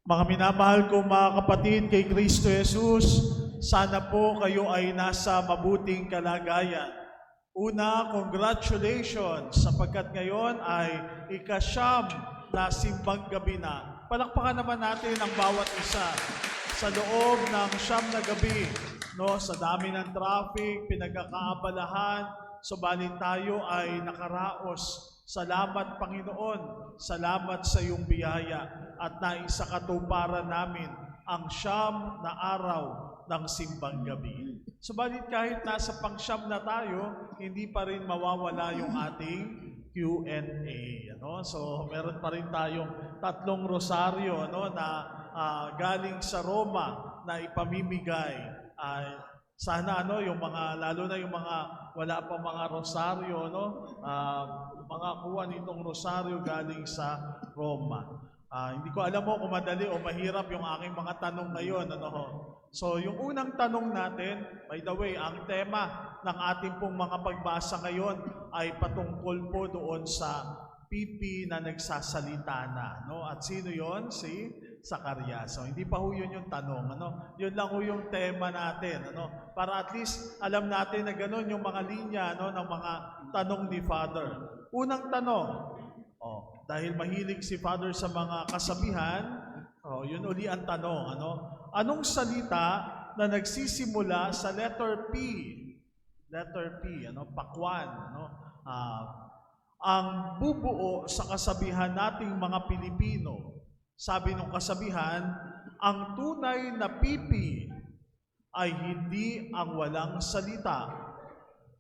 Mga minamahal ko mga kapatid kay Kristo Jesus, sana po kayo ay nasa mabuting kalagayan. Una, congratulations sapagkat ngayon ay ika-siyam na simbang gabi na. Palakpakan naman natin ang bawat isa sa loob ng siyam na gabi. No, sa dami ng traffic, pinagkakaabalahan, subalit tayo ay nakaraos. Salamat Panginoon, salamat sa iyong biyaya at naisakatuparan namin ang siyam na araw ng simbang gabi. Subalit kahit nasa pangsyam na tayo, hindi pa rin mawawala yung ating Q&A. Ano? So meron pa rin tayong 3 rosaryo na galing sa Roma na ipamimigay. Sana yung mga, lalo na yung mga wala pa mga rosaryo, mga kuha nitong rosaryo galing sa Roma. Hindi ko alam kung madali o mahirap yung aking mga tanong ngayon. So yung unang tanong natin, by the way, ang tema ng ating pong mga pagbasa ngayon ay patungkol po doon sa pipi na nagsasalita na. At sino yon? Si Zacarias. So hindi pa ho yun yung tanong. Yun lang ho yung tema natin. Para at least alam natin na gano'n yung mga linya ng mga tanong ni Father. Unang tanong, dahil mahilig si Father sa mga kasabihan, yun uli ang tanong. Anong salita na nagsisimula sa letter P? Letter P, pakwan. Ang bubuo sa kasabihan nating mga Pilipino. Sabi ng kasabihan, ang tunay na pipi ay hindi ang walang salita,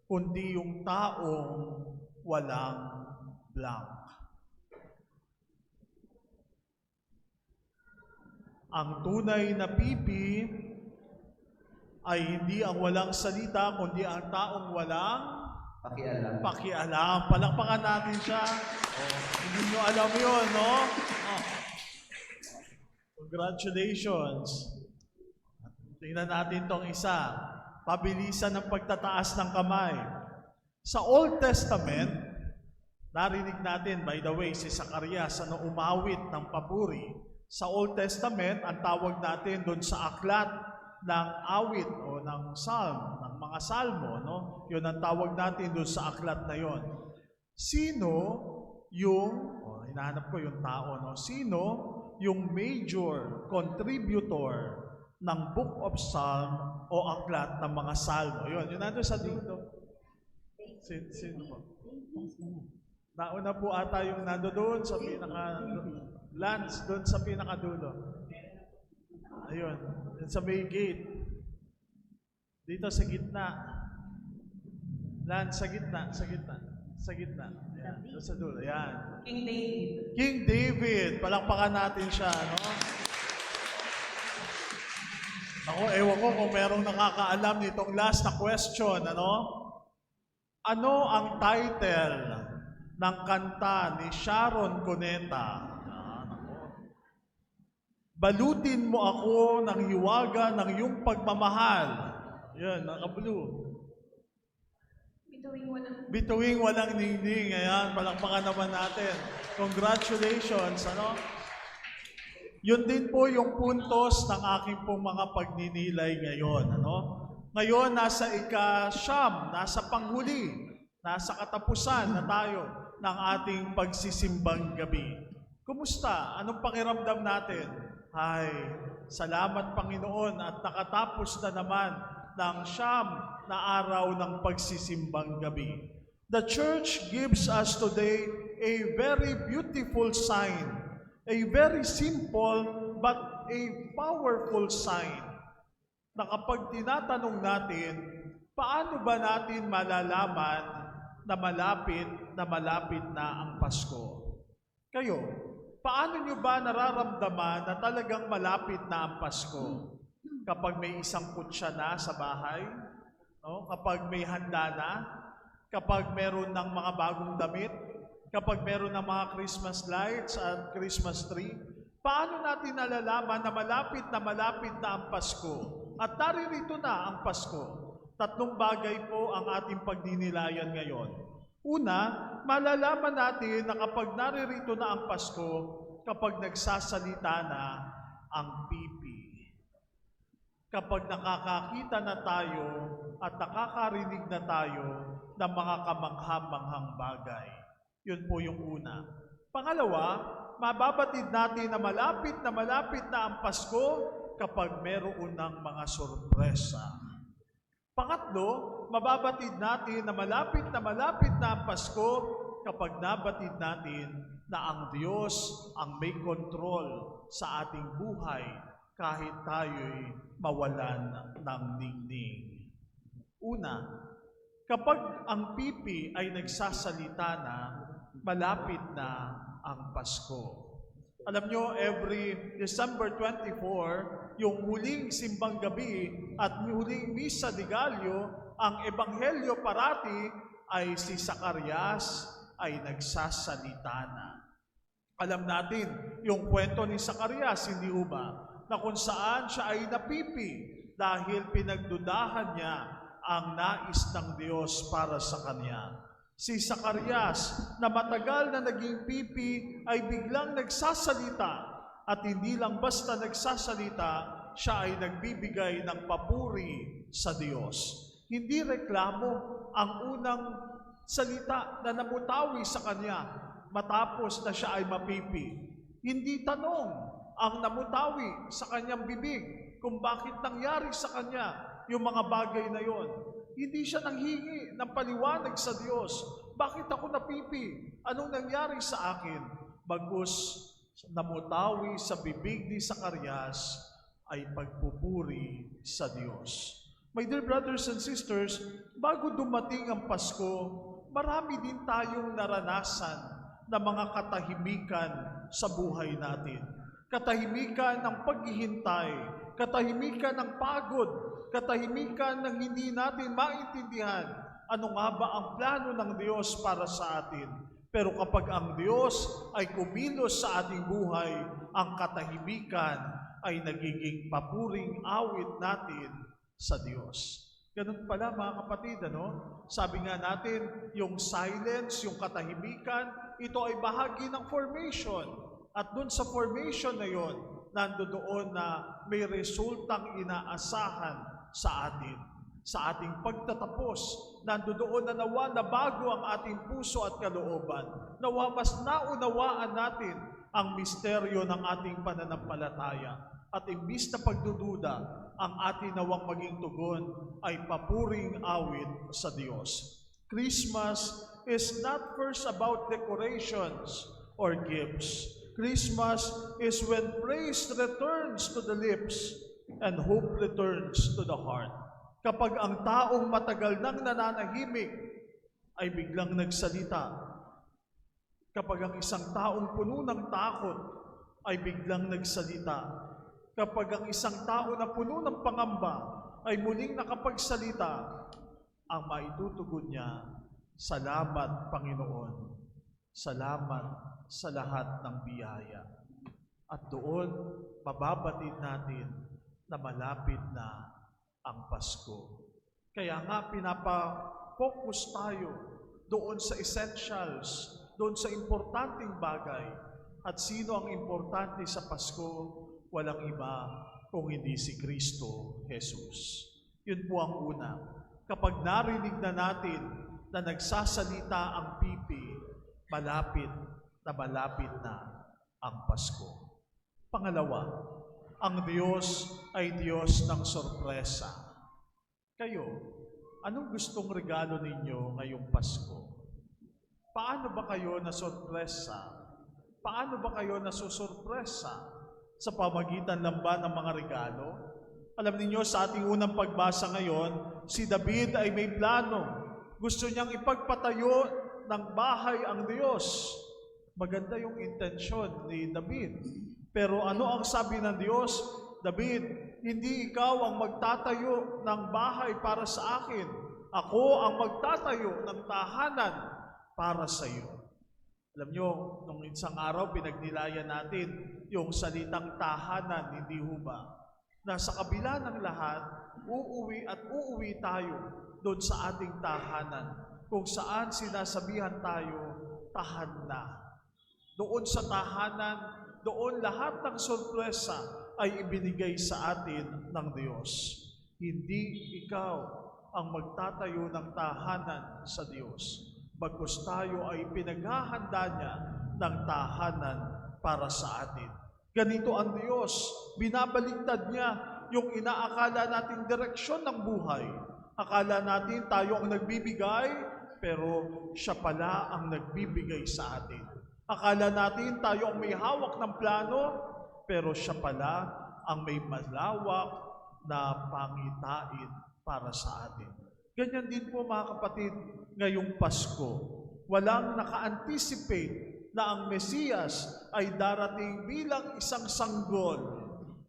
kundi yung taong walang blank. Ang tunay na pipi ay hindi ang walang salita, kundi ang taong walang pakialam. Palakpakan natin siya. Hindi nyo alam yun, no? Congratulations. Tingnan natin tong isa. Pabilisan ng pagtataas ng kamay. Sa Old Testament, narinig natin, by the way, si Zacarias, umawit ng papuri. Sa Old Testament, ang tawag natin doon sa aklat ng awit o ng psalm, ng mga salmo, yun ang tawag natin doon sa aklat na yon. Sino yung, hinahanap ko yung tao, sino yung major contributor ng Book of Psalm o aklat ng mga salmo? Yun nandun sa dito. Sino po? Nauna po ata yung nando doon sa Lance, doon sa pinakadulo. Ayun, sa may gate. Dito sa gitna. Lance, sa gitna. Ayan, doon sa dulo. Ayan. King David. Palakpakan natin siya, Ako, ewan ko kung merong nakakaalam nitong last na question, Ano ang title ng kanta ni Sharon Cuneta? Balutin mo ako ng hiwaga ng iyong pagmamahal. Yan, naka-blue. Bituing walang ningning. Ayan, palakpakan naman natin. Congratulations, Yun din po yung puntos ng aking pong mga pagninilay ngayon, Ngayon, nasa ika-siyam, nasa panghuli, nasa katapusan na tayo ng ating pagsisimbang gabi. Kumusta? Anong pakiramdam natin? Ay, salamat Panginoon at nakatapos na naman ng siyam na araw ng pagsisimbang gabi. The church gives us today a very beautiful sign, a very simple but a powerful sign, na kapag tinatanong natin, paano ba natin malalaman na malapit na ang Pasko? Kayo, paano nyo ba nararamdaman na talagang malapit na ang Pasko? Kapag may isang kutsa na sa bahay, kapag may handa na, kapag meron ng mga bagong damit, kapag meron ng mga Christmas lights at Christmas tree, paano natin nalalaman na malapit na ang Pasko? At naririto na ang Pasko. 3 bagay po ang ating pagdinilayan ngayon. Una, malalaman natin na kapag naririto na ang Pasko, kapag nagsasalita na ang pipi. Kapag nakakakita na tayo at nakakarinig na tayo ng mga kamangha-manghang bagay. Yun po yung una. Pangalawa, mababatid natin na malapit na ang Pasko kapag meron ng mga sorpresa. Pangatlo, mababatid natin na malapit na ang Pasko kapag nabatid natin na ang Diyos ang may kontrol sa ating buhay kahit tayo'y mawalan ng ningning. Una, kapag ang pipi ay nagsasalita na, malapit na ang Pasko. Alam nyo, every December 24, yung huling simbang gabi at huling misa de Gallo, ang ebanghelyo parati ay si Zacarias ay nagsasalita na. Alam natin, yung kwento ni Zacarias, hindi ba? Na kung saan siya ay napipi dahil pinagdudahan niya ang nais ng Diyos para sa kanya. Si Zacarias na matagal na naging pipi ay biglang nagsasalita at hindi lang basta nagsasalita, siya ay nagbibigay ng papuri sa Diyos. Hindi reklamo ang unang salita na namutawi sa kanya matapos na siya ay mapipi. Hindi tanong ang namutawi sa kanyang bibig kung bakit nangyari sa kanya yung mga bagay na yon. Hindi siya nanghingi ng paliwanag sa Diyos. Bakit ako napipi? Anong nangyari sa akin? Bagkus namutawi sa bibig ni Zacarias ay pagpupuri sa Diyos. My dear brothers and sisters, bago dumating ang Pasko, marami din tayong naranasan na mga katahimikan sa buhay natin. Katahimikan ng paghihintay, katahimikan ng pagod, katahimikan ng hindi natin maintindihan ano nga ba ang plano ng Diyos para sa atin. Pero kapag ang Diyos ay kumilos sa ating buhay, ang katahimikan ay nagiging papuring awit natin sa Diyos. Ganun pala mga kapatid, ano? Sabi nga natin, yung silence, yung katahimikan, ito ay bahagi ng formation. At dun sa formation na yon, nandoon na may resultang inaasahan sa atin. Sa ating pagtatapos, nandoon na nawa na bago ang ating puso at kalooban. Nawa mas naunawaan natin ang misteryo ng ating pananampalataya. At imbis na pagdududa, ang ating nawang maging tugon ay papuring awit sa Diyos. Christmas is not first about decorations or gifts. Christmas is when praise returns to the lips and hope returns to the heart. Kapag ang taong matagal nang nananahimik ay biglang nagsalita. Kapag ang isang taong puno ng takot ay biglang nagsalita. Kapag ang isang tao na puno ng pangamba ay muling nakapagsalita, ang maitutugon niya, salamat Panginoon, salamat sa lahat ng biyaya. At doon, mababatid natin na malapit na ang Pasko. Kaya nga pinapa-focus tayo doon sa essentials, doon sa importanteng bagay. At sino ang importante sa Pasko? Walang iba kung hindi si Kristo Jesus. Yun po ang una. Kapag narinig na natin na nagsasalita ang pipi, malapit na ang Pasko. Pangalawa, ang Diyos ay Diyos ng sorpresa. Kayo, anong gustong regalo ninyo ngayong Pasko? Paano ba kayo nasorpresa? Paano ba kayo nasusurpresa? Sa pamagitan lang ba ng mga regalo? Alam niyo sa ating unang pagbasa ngayon, si David ay may plano. Gusto niyang ipagpatayo ng bahay ang Diyos. Maganda yung intensyon ni David. Pero ano ang sabi ng Diyos? David, hindi ikaw ang magtatayo ng bahay para sa akin. Ako ang magtatayo ng tahanan para sa iyo. Alam nyo, nung isang araw, pinagnilayan natin yung salitang tahanan, hindi ho ba? Na sa kabila ng lahat, uuwi tayo doon sa ating tahanan, kung saan sinasabihan tayo, tahan na. Doon sa tahanan, doon lahat ng sorpresa, ay ibinigay sa atin ng Diyos. Hindi ikaw ang magtatayo ng tahanan sa Diyos, bagkus tayo ay pinaghahanda niya ng tahanan para sa atin. Ganito ang Diyos, binabaliktad niya yung inaakala nating direksyon ng buhay. Akala natin tayo ang nagbibigay, pero siya pala ang nagbibigay sa atin. Akala natin tayo ang may hawak ng plano, pero siya pala ang may malawak na pangitain para sa atin. Ganyan din po mga kapatid, ngayong Pasko. Walang naka-anticipate na ang Mesiyas ay darating bilang isang sanggol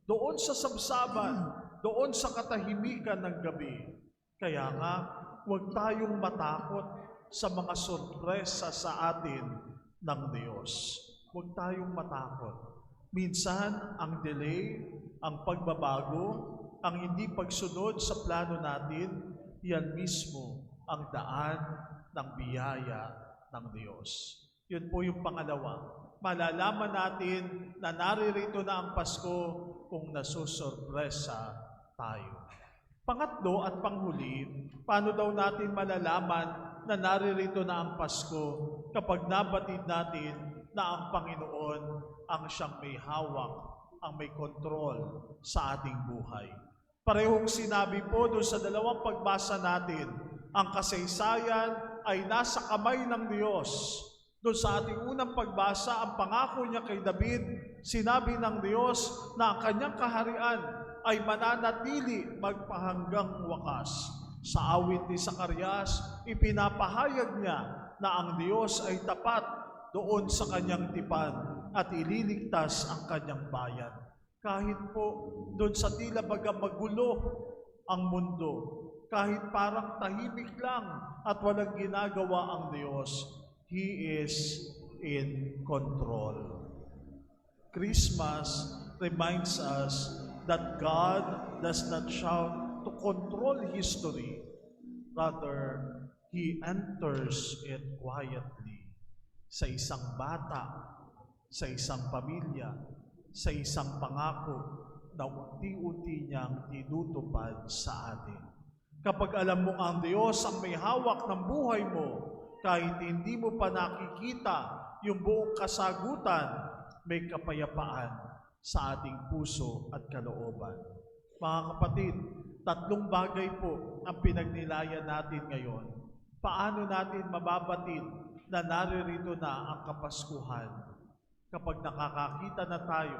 doon sa sabsaban, doon sa katahimikan ng gabi. Kaya nga, huwag tayong matakot sa mga sorpresa sa atin ng Diyos. Huwag tayong matakot. Minsan, ang delay, ang pagbabago, ang hindi pagsunod sa plano natin, yan mismo ang daan ng biyaya ng Diyos. Yun po yung pangalawa. Malalaman natin na naririto na ang Pasko kung nasusurpresa tayo. Pangatlo at panghuli, paano daw natin malalaman na naririto na ang Pasko kapag nabatid natin na ang Panginoon ang siyang may hawak, ang may kontrol sa ating buhay. Parehong sinabi po doon sa dalawang pagbasa natin, ang kasaysayan ay nasa kamay ng Diyos. Doon sa ating unang pagbasa, ang pangako niya kay David, sinabi ng Diyos na ang kanyang kaharian ay mananatili magpahanggang wakas. Sa awit ni Zacarias, ipinapahayag niya na ang Diyos ay tapat doon sa kanyang tipan at ililigtas ang kanyang bayan. Kahit po doon sa tila baga magulo ang mundo, kahit parang tahimik lang at walang ginagawa ang Diyos, He is in control. Christmas reminds us that God does not shout to control history. Rather, He enters it quietly. Sa isang bata, sa isang pamilya, sa isang pangako na unti-unti niyang tinutupad sa atin. Kapag alam mo ang Diyos ang may hawak ng buhay mo, kahit hindi mo pa nakikita yung buong kasagutan, may kapayapaan sa ating puso at kalooban. Mga kapatid, tatlong bagay po ang pinagnilayan natin ngayon. Paano natin mababatid na naririto na ang Kapaskuhan? Kapag nakakakita na tayo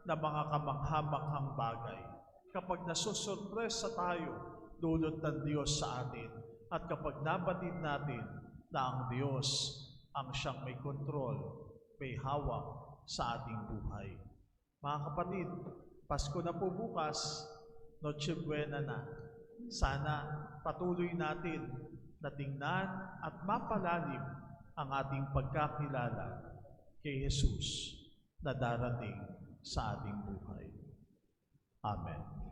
ng mga kamangha-manghang bagay, kapag nasusurpresa tayo dulot ng Diyos sa atin, at kapag nabatid natin na ang Diyos ang siyang may kontrol, may hawak sa ating buhay. Mga kapatid, Pasko na po bukas, Noche Buena na. Sana patuloy natin na tingnan at mapalalim ang ating pagkakilala kay Jesus na darating sa ating buhay. Amen.